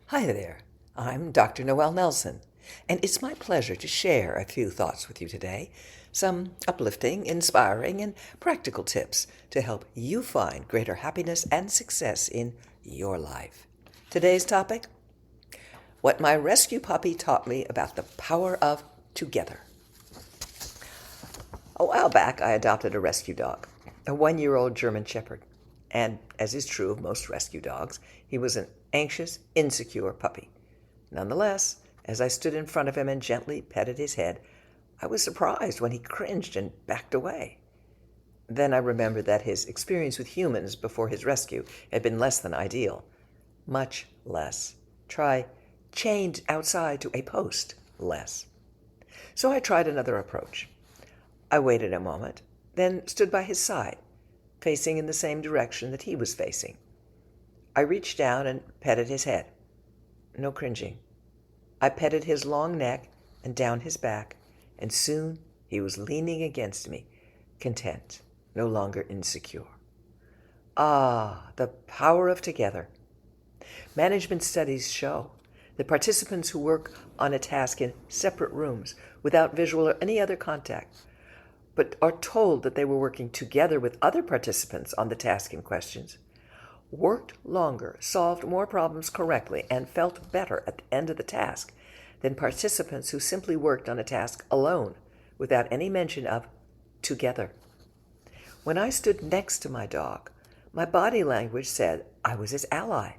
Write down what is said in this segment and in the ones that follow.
Hi there, I'm Dr. Noel Nelson, and it's my pleasure to share a few thoughts with you today, some uplifting, inspiring, and practical tips to help you find greater happiness and success in your life. Today's topic: what my rescue puppy taught me about the power of together. A while back, I adopted a rescue dog, a 1-year-old German Shepherd, and as is true of most rescue dogs, he was an anxious, insecure puppy. Nonetheless, as I stood in front of him and gently petted his head, I was surprised when he cringed and backed away. Then I remembered that his experience with humans before his rescue had been less than ideal. Much less. Try chained outside to a post less. So I tried another approach. I waited a moment, then stood by his side, facing in the same direction that he was facing. I reached down and petted his head. No cringing. I petted his long neck and down his back, and soon he was leaning against me, content, no longer insecure. Ah, the power of together. Management studies show that participants who work on a task in separate rooms without visual or any other contact, but are told that they were working together with other participants on the task in questions, worked longer, solved more problems correctly, and felt better at the end of the task than participants who simply worked on a task alone without any mention of together. When I stood next to my dog, my body language said I was his ally,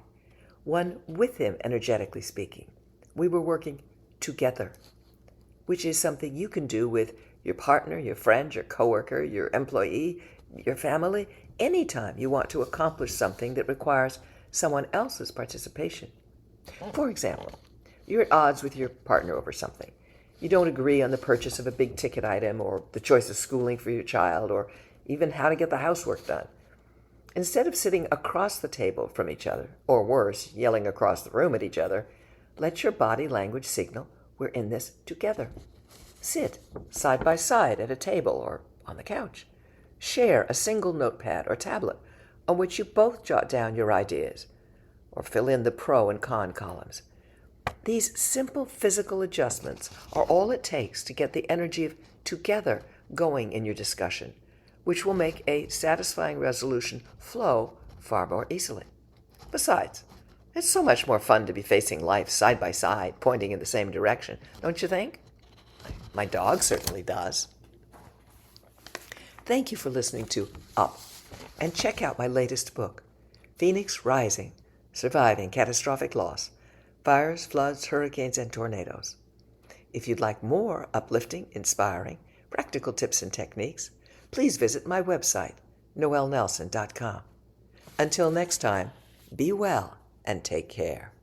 one with him energetically speaking. We were working together, which is something you can do with your partner, your friend, your coworker, your employee, your family, anytime you want to accomplish something that requires someone else's participation. For example, you're at odds with your partner over something. You don't agree on the purchase of a big-ticket item or the choice of schooling for your child or even how to get the housework done. Instead of sitting across the table from each other, or worse, yelling across the room at each other, let your body language signal we're in this together. Sit side by side at a table or on the couch. Share a single notepad or tablet on which you both jot down your ideas or fill in the pro and con columns. These simple physical adjustments are all it takes to get the energy of together going in your discussion, which will make a satisfying resolution flow far more easily. Besides, it's so much more fun to be facing life side by side, pointing in the same direction, don't you think? My dog certainly does. Thank you for listening to Up, and check out my latest book, Phoenix Rising: Surviving Catastrophic Loss, Fires, Floods, Hurricanes, and Tornadoes. If you'd like more uplifting, inspiring, practical tips and techniques, please visit my website, noelnelson.com. Until next time, be well and take care.